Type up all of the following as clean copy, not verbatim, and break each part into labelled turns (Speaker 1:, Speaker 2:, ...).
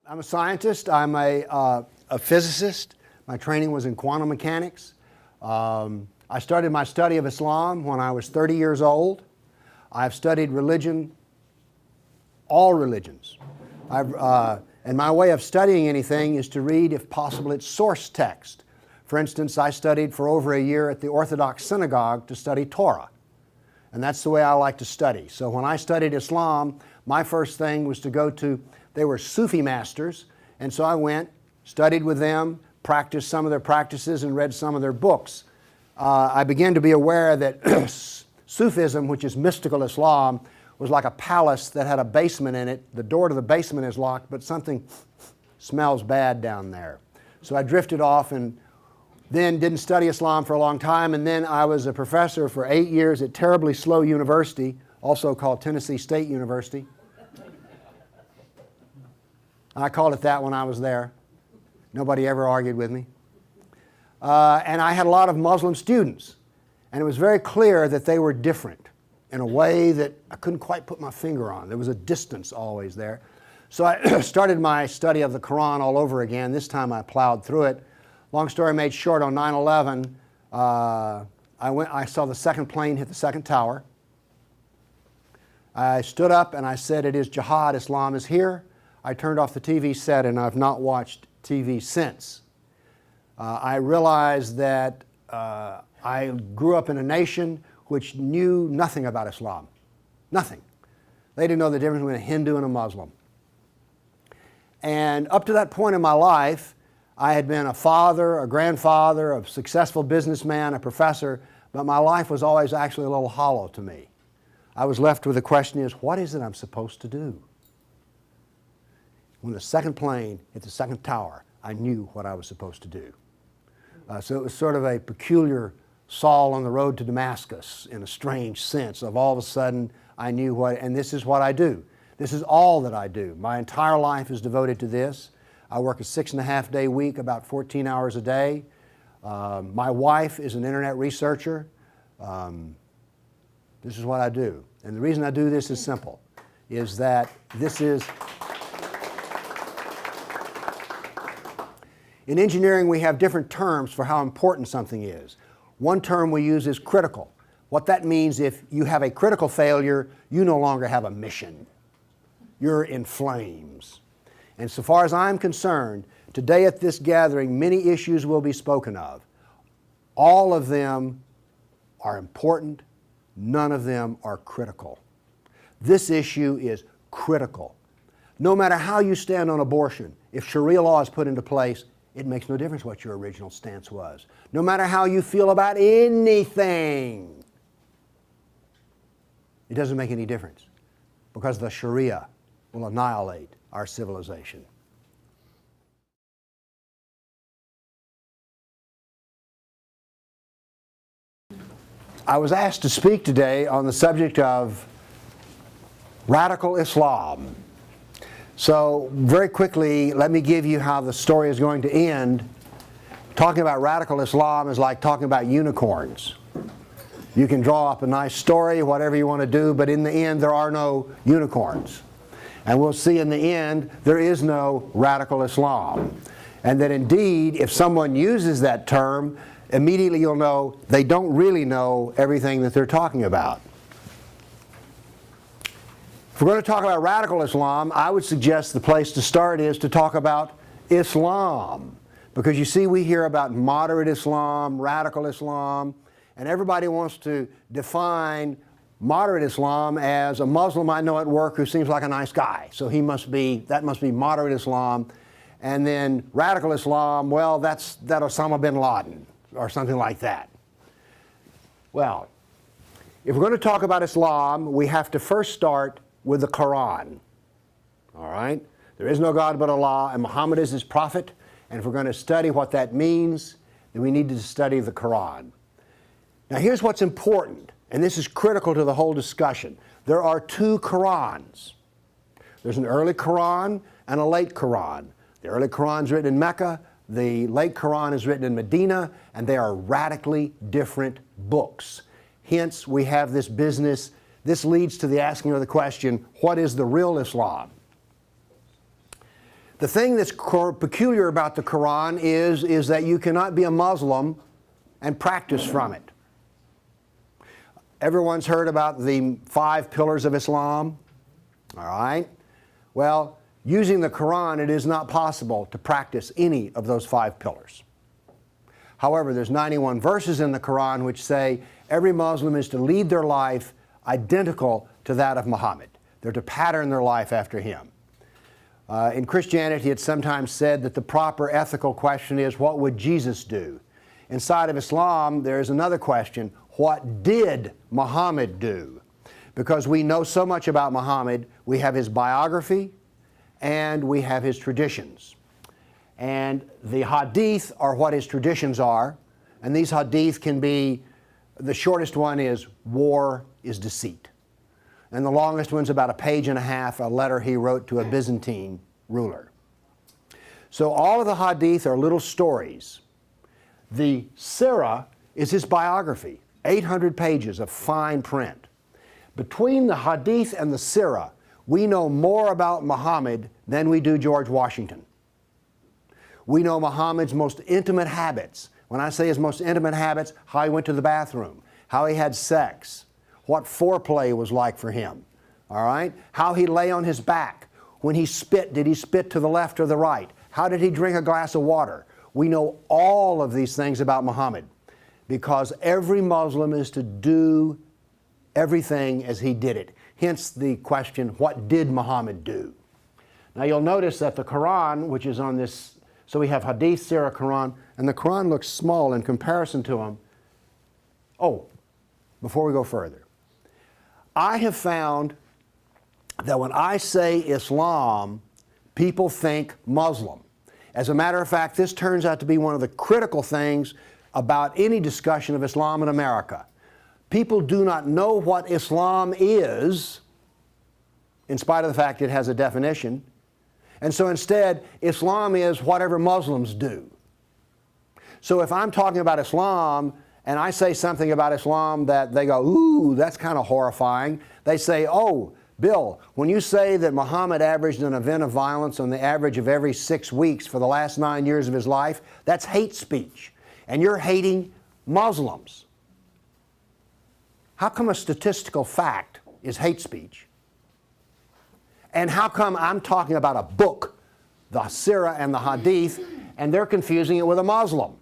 Speaker 1: I'm a scientist. I'm a physicist. My training was in quantum mechanics. I started my study of Islam when I was 30 years old. I've studied religion, all religions. And my way of studying anything is to read, if possible, its source text. For instance, I studied for over a year at the Orthodox synagogue to study Torah. And that's the way I like to study. So when I studied Islam, my first thing was to go to, they were Sufi masters, and so I went, studied with them, practiced some of their practices, and read some of their books. I began to be aware that Sufism, which is mystical Islam, was like a palace that had a basement in it. The door to the basement is locked, but something smells bad down there. So I drifted off and then didn't study Islam for a long time, and then I was a professor for 8 years at terribly slow university, also called Tennessee State University. I called it that when I was there. Nobody ever argued with me. And I had a lot of Muslim students, and it was very clear that they were different in a way that I couldn't quite put my finger on. There was a distance always there. So I started my study of the Quran all over again. This time I plowed through it. Long story made short, on 9/11, I saw the second plane hit the second tower. I stood up and I said, "It is jihad, Islam is here." I turned off the TV set and I've not watched TV since. I realized that I grew up in a nation which knew nothing about Islam. Nothing. They didn't know the difference between a Hindu and a Muslim. And up to that point in my life, I had been a father, a grandfather, a successful businessman, a professor, but my life was always actually a little hollow to me. I was left with the question is, what is it I'm supposed to do? When the second plane hit the second tower, I knew what I was supposed to do. So it was sort of a peculiar Saul on the road to Damascus in a strange sense of all of a sudden I knew what, and this is what I do. This is all that I do. My entire life is devoted to this. I work a 6.5-day week, about 14 hours a day. My wife is an internet researcher. This is what I do. And the reason I do this is simple, is that this is... In engineering, we have different terms for how important something is. One term we use is critical. What that means, if you have a critical failure, you no longer have a mission. You're in flames. And so far as I'm concerned, today at this gathering, many issues will be spoken of. All of them are important. None of them are critical. This issue is critical. No matter how you stand on abortion, if Sharia law is put into place, it makes no difference what your original stance was. No matter how you feel about anything, it doesn't make any difference because the Sharia will annihilate our civilization. I was asked to speak today on the subject of radical Islam. So very quickly, let me give you how the story is going to end. Talking about radical Islam is like talking about unicorns. You can draw up a nice story, whatever you want to do, but in the end there are no unicorns. And we'll see in the end there is no radical Islam. And that indeed, if someone uses that term, immediately you'll know they don't really know everything that they're talking about. If we're going to talk about radical Islam, I would suggest the place to start is to talk about Islam. Because you see, we hear about moderate Islam, radical Islam, and everybody wants to define moderate Islam as a Muslim I know at work who seems like a nice guy. So that must be moderate Islam. And then radical Islam, well, that's that Osama bin Laden or something like that. Well, if we're going to talk about Islam, we have to first start with the Quran. All right? There is no God but Allah, and Muhammad is his prophet. And if we're going to study what that means, then we need to study the Quran. Now here's what's important, and this is critical to the whole discussion. There are two Qurans. There's an early Quran and a late Quran. The early Quran is written in Mecca. The late Quran is written in Medina, and they are radically different books. Hence, we have this business. This leads to the asking of the question, what is the real Islam? The thing that's peculiar about the Quran is that you cannot be a Muslim and practice from it. Everyone's heard about the 5 pillars of Islam, all right? Well, using the Quran, it is not possible to practice any of those 5 pillars. However, there's 91 verses in the Quran which say every Muslim is to lead their life identical to that of Muhammad. They're to pattern their life after him. In Christianity, it's sometimes said that the proper ethical question is, what would Jesus do? Inside of Islam, there's another question, what did Muhammad do? Because we know so much about Muhammad, we have his biography and we have his traditions. And the hadith are what his traditions are, and these hadith can be, the shortest one is, war is deceit. And the longest one's about 1.5 pages, a letter he wrote to a Byzantine ruler. So all of the hadith are little stories. The Sirah is his biography, 800 pages of fine print. Between the hadith and the Sirah, we know more about Muhammad than we do George Washington. We know Muhammad's most intimate habits. When I say his most intimate habits, how he went to the bathroom, how he had sex, what foreplay was like for him, all right? How he lay on his back. When he spit, did he spit to the left or the right? How did he drink a glass of water? We know all of these things about Muhammad because every Muslim is to do everything as he did it. Hence the question, what did Muhammad do? Now you'll notice that the Quran, which is on this, so we have Hadith, Sirah, Quran, and the Quran looks small in comparison to them. Oh, before we go further, I have found that when I say Islam, people think Muslim. As a matter of fact, this turns out to be one of the critical things about any discussion of Islam in America. People do not know what Islam is, in spite of the fact it has a definition. And so instead, Islam is whatever Muslims do. So if I'm talking about Islam and I say something about Islam that they go, ooh, that's kind of horrifying, they say, oh, Bill, when you say that Muhammad averaged an event of violence on the average of every 6 weeks for the last 9 years of his life, that's hate speech. And you're hating Muslims. How come a statistical fact is hate speech? And how come I'm talking about a book, the Sirah and the Hadith, and they're confusing it with a Muslim?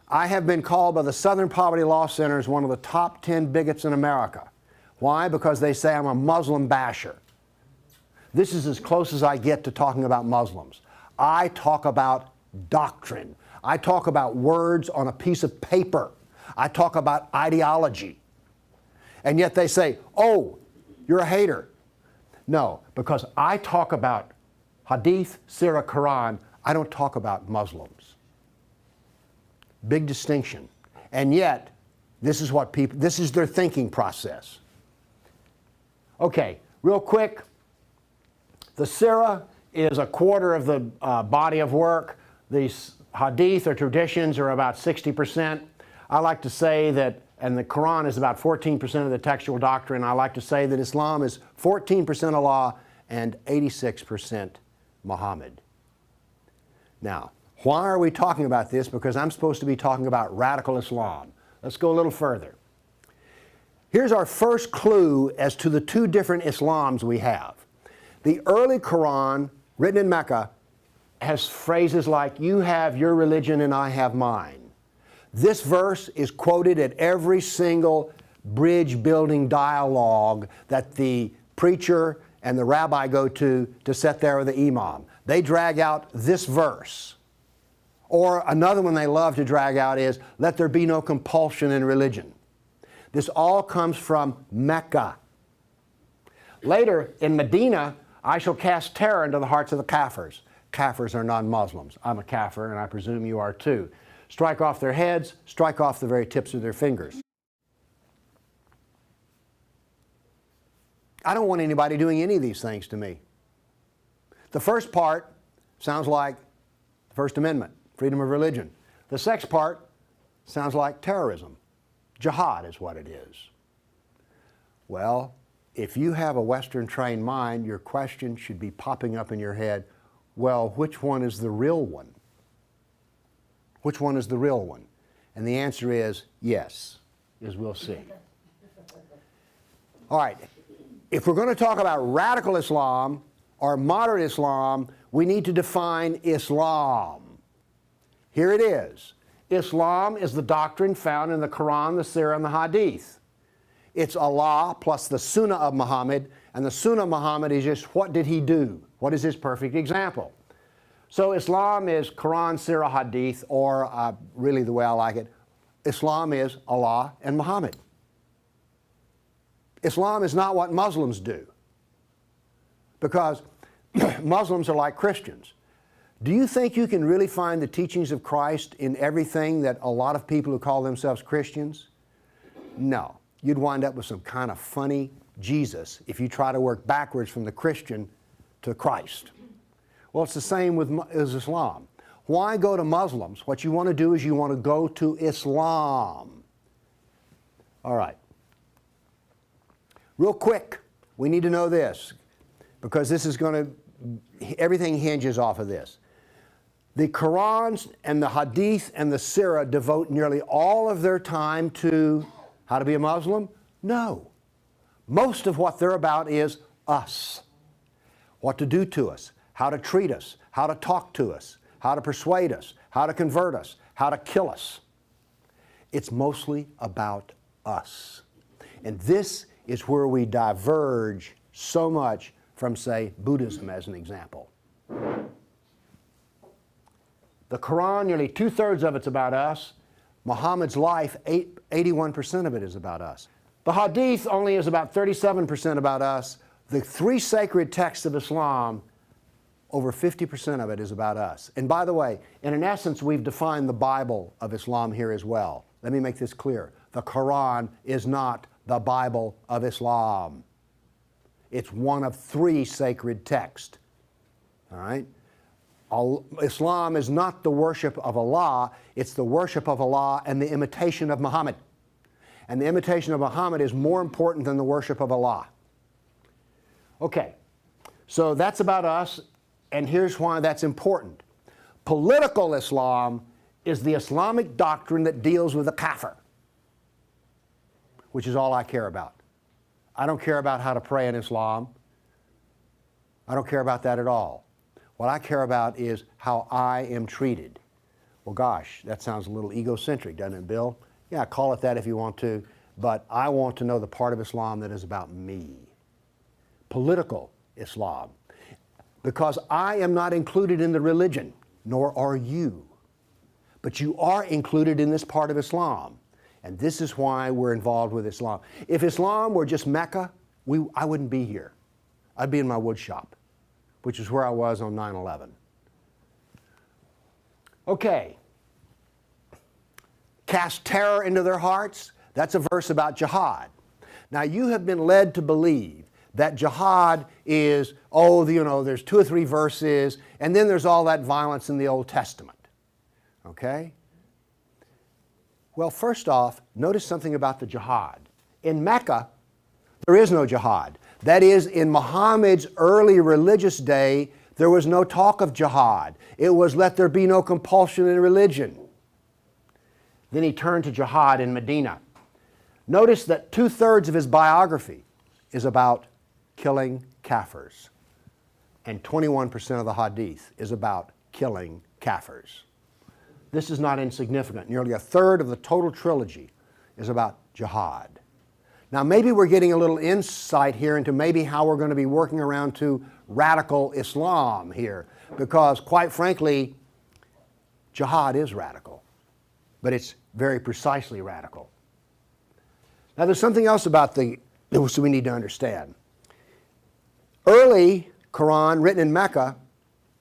Speaker 1: I have been called by the Southern Poverty Law Center as one of the top 10 bigots in America. Why? Because they say I'm a Muslim basher. This is as close as I get to talking about Muslims. I talk about doctrine. I talk about words on a piece of paper. I talk about ideology. And yet they say, oh, you're a hater. No, because I talk about Hadith, Sirah, Quran. I don't talk about Muslims. Big distinction. And yet, this is their thinking process. Okay, real quick, the Sirah is a quarter of the body of work. The Hadith or traditions are about 60%. I like to say that, and the Quran is about 14% of the textual doctrine. I like to say that Islam is 14% Allah and 86% Muhammad. Now, why are we talking about this? Because I'm supposed to be talking about radical Islam. Let's go a little further. Here's our first clue as to the 2 different Islams we have. The early Quran, written in Mecca, has phrases like, you have your religion and I have mine. This verse is quoted at every single bridge-building dialogue that the preacher and the rabbi go to sit there with the imam. They drag out this verse. Or another one they love to drag out is, let there be no compulsion in religion. This all comes from Mecca. Later, in Medina, I shall cast terror into the hearts of the Kafirs. Kafirs are non-Muslims. I'm a Kafir, and I presume you are too. Strike off their heads, strike off the very tips of their fingers. I don't want anybody doing any of these things to me. The first part sounds like the First Amendment, freedom of religion. The second part sounds like terrorism. Jihad is what it is. Well, if you have a Western trained mind, your question should be popping up in your head, Well, which one is the real one? Which one is the real one? And the answer is yes, as we'll see. All right, if we're going to talk about radical Islam or moderate Islam, we need to define Islam. Here it is. Islam is the doctrine found in the Quran, the Surah, and the Hadith. It's Allah plus the Sunnah of Muhammad, and the Sunnah of Muhammad is just what did he do? What is his perfect example? So Islam is Quran, Surah, Hadith, or really the way I like it, Islam is Allah and Muhammad. Islam is not what Muslims do, because Muslims are like Christians. Do you think you can really find the teachings of Christ in everything that a lot of people who call themselves Christians? No. You'd wind up with some kind of funny Jesus if you try to work backwards from the Christian to Christ. Well, it's the same with Islam. Why go to Muslims? What you want to do is you want to go to Islam. All right. Real quick, we need to know this, because this is going to, everything hinges off of this. The Qurans and the Hadith and the Sirah devote nearly all of their time to how to be a Muslim? No. Most of what they're about is us. What to do to us, how to treat us, how to talk to us, how to persuade us, how to convert us, how to kill us. It's mostly about us. And this is where we diverge so much from, say, Buddhism as an example. The Quran, nearly 2/3 of it's about us. Muhammad's life, 81% of it is about us. The Hadith only is about 37% about us. The three sacred texts of Islam, over 50% of it is about us. And by the way, in essence, we've defined the Bible of Islam here as well. Let me make this clear. The Quran is not the Bible of Islam. It's one of three sacred texts. All right? Islam is not the worship of Allah, it's the worship of Allah and the imitation of Muhammad. And the imitation of Muhammad is more important than the worship of Allah. Okay, so that's about us, and here's why that's important. Political Islam is the Islamic doctrine that deals with the kafir, which is all I care about. I don't care about how to pray in Islam. I don't care about that at all. What I care about is how I am treated. Well, gosh, that sounds a little egocentric, doesn't it, Bill? Yeah, call it that if you want to, but I want to know the part of Islam that is about me. Political Islam. Because I am not included in the religion, nor are you. But you are included in this part of Islam. And this is why we're involved with Islam. If Islam were just Mecca, I wouldn't be here. I'd be in my wood shop, which is where I was on 9/11. Okay. Cast terror into their hearts. That's a verse about jihad. Now, you have been led to believe that jihad is, there's 2 or 3 verses, and then there's all that violence in the Old Testament. Okay? Well, first off, notice something about the jihad. In Mecca, there is no jihad. That is, in Muhammad's early religious day, there was no talk of jihad. It was, let there be no compulsion in religion. Then he turned to jihad in Medina. Notice that 2/3 of his biography is about killing kafirs. And 21% of the hadith is about killing kafirs. This is not insignificant. Nearly 1/3 of the total trilogy is about jihad. Now, maybe we're getting a little insight here into maybe how we're going to be working around to radical Islam here, because quite frankly, jihad is radical, but it's very precisely radical. Now, there's something else about that we need to understand. Early Quran written in Mecca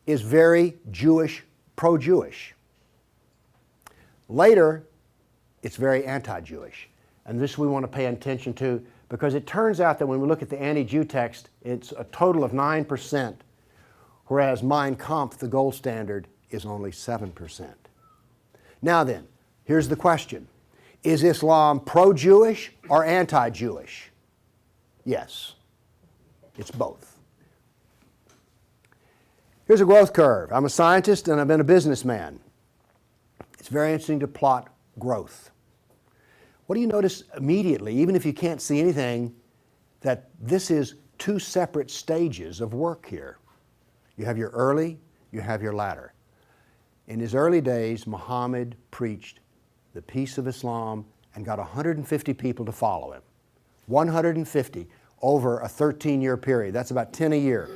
Speaker 1: is very Jewish, pro-Jewish. Later, it's very anti-Jewish. And this we want to pay attention to, because it turns out that when we look at the anti-Jew text, it's a total of 9%, whereas Mein Kampf, the gold standard, is only 7%. Now then, here's the question. Is Islam pro-Jewish or anti-Jewish? Yes, it's both. Here's a growth curve. I'm a scientist and I've been a businessman. It's very interesting to plot growth. What do you notice immediately, even if you can't see anything, that this is two separate stages of work here. You have your early, you have your latter. In his early days, Muhammad preached the peace of Islam and got 150 people to follow him. 150 over a 13-year period. That's about 10 a year.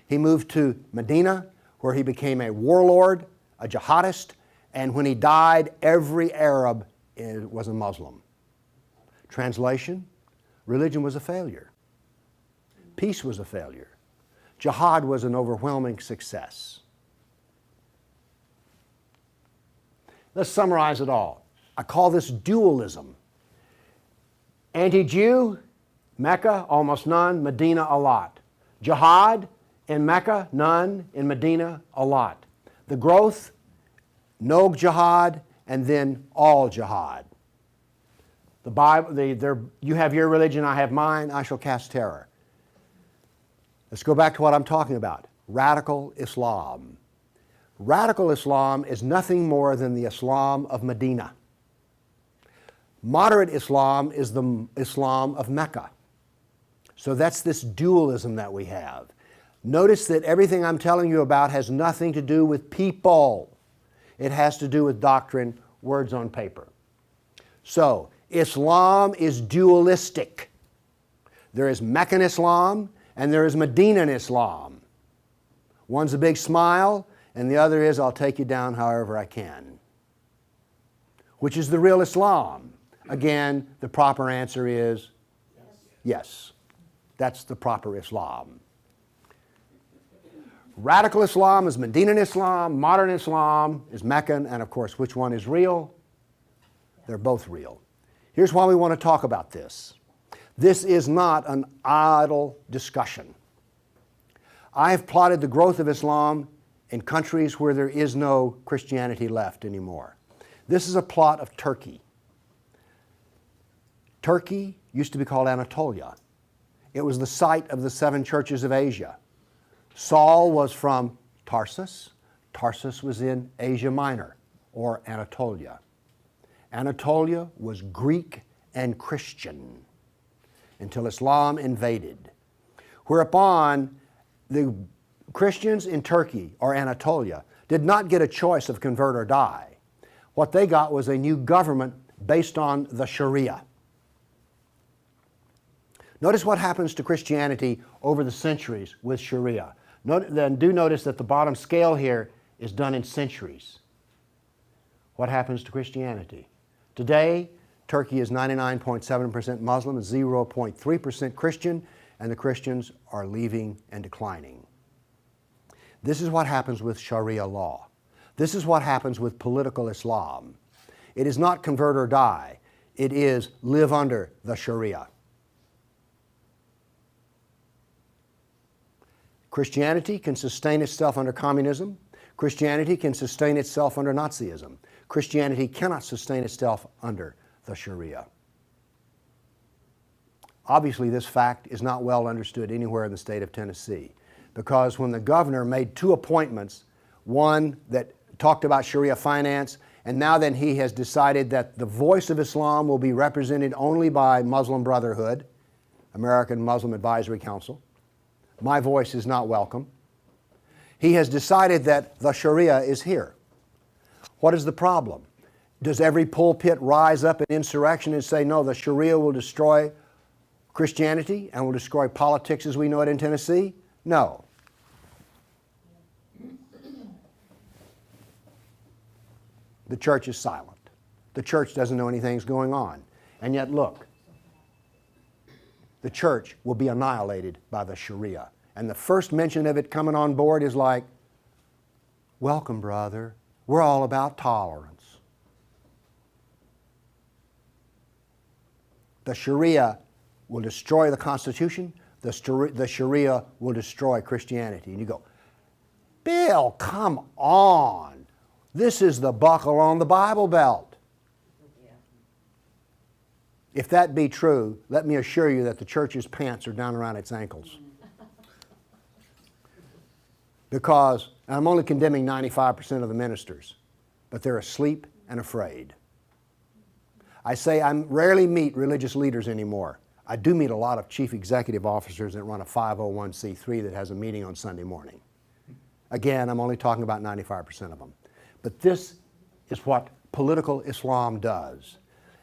Speaker 1: He moved to Medina, where he became a warlord, a jihadist, and when he died, every Arab was a Muslim. Translation, religion was a failure. Peace was a failure. Jihad was an overwhelming success. Let's summarize it all. I call this dualism. Anti-Jew, Mecca, almost none. Medina, a lot. Jihad in Mecca, none. In Medina, a lot. The growth, no jihad, and then all jihad. The Bible, you have your religion, I have mine, I shall cast terror. Let's go back to what I'm talking about. Radical Islam. Radical Islam is nothing more than the Islam of Medina. Moderate Islam is the Islam of Mecca. So that's this dualism that we have. Notice that everything I'm telling you about has nothing to do with people. It has to do with doctrine, words on paper. So, Islam is dualistic. There is Meccan Islam and there is Medinan Islam. One's a big smile and the other is I'll take you down however I can. Which is the real Islam? Again, the proper answer is yes. That's the proper Islam. Radical Islam is Medinan Islam, modern Islam is Meccan, and of course, which one is real? They're both real. Here's why we want to talk about this. This is not an idle discussion. I have plotted the growth of Islam in countries where there is no Christianity left anymore. This is a plot of Turkey. Turkey used to be called Anatolia. It was the site of the 7 churches of Asia. Saul was from Tarsus. Tarsus was in Asia Minor, or Anatolia. Anatolia was Greek and Christian until Islam invaded. Whereupon the Christians in Turkey, or Anatolia, did not get a choice of convert or die. What they got was a new government based on the Sharia. Notice what happens to Christianity over the centuries with Sharia. Then do notice that the bottom scale here is done in centuries. What happens to Christianity? Today, Turkey is 99.7% Muslim and 0.3% Christian, and the Christians are leaving and declining. This is what happens with Sharia law. This is what happens with political Islam. It is not convert or die. It is live under the Sharia. Christianity can sustain itself under communism. Christianity can sustain itself under Nazism. Christianity cannot sustain itself under the Sharia. Obviously, this fact is not well understood anywhere in the state of Tennessee, because when the governor made 2 appointments, one that talked about Sharia finance, and now then he has decided that the voice of Islam will be represented only by Muslim Brotherhood, American Muslim Advisory Council. My voice is not welcome. He has decided that the Sharia is here. What is the problem? Does every pulpit rise up in insurrection and say, no, the Sharia will destroy Christianity and will destroy politics as we know it in Tennessee? No. The church is silent. The church doesn't know anything's going on. And yet, look, the church will be annihilated by the Sharia. And the first mention of it coming on board is like, welcome, brother. We're all about tolerance. The Sharia will destroy the Constitution. The Sharia will destroy Christianity. And you go, Bill, come on. This is the buckle on the Bible belt. If that be true, let me assure you that the church's pants are down around its ankles. because I'm only condemning 95% of the ministers, but they're asleep and afraid. I say I rarely meet religious leaders anymore. I do meet a lot of chief executive officers that run a 501c3 that has a meeting on Sunday morning. Again, I'm only talking about 95% of them. But this is what political Islam does.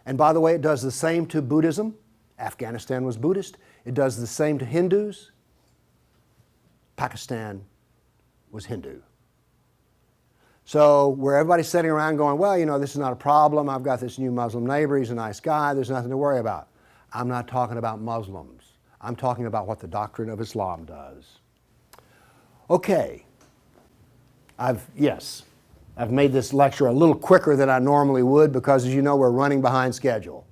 Speaker 1: And by the way, it does the same to Buddhism. Afghanistan was Buddhist. It does the same to Hindus. Pakistan was Hindu. So where everybody's sitting around going, well, you know, this is not a problem. I've got this new Muslim neighbor. He's a nice guy. There's nothing to worry about. I'm not talking about Muslims. I'm talking about what the doctrine of Islam does. Okay. I've made this lecture a little quicker than I normally would because, as you know, we're running behind schedule.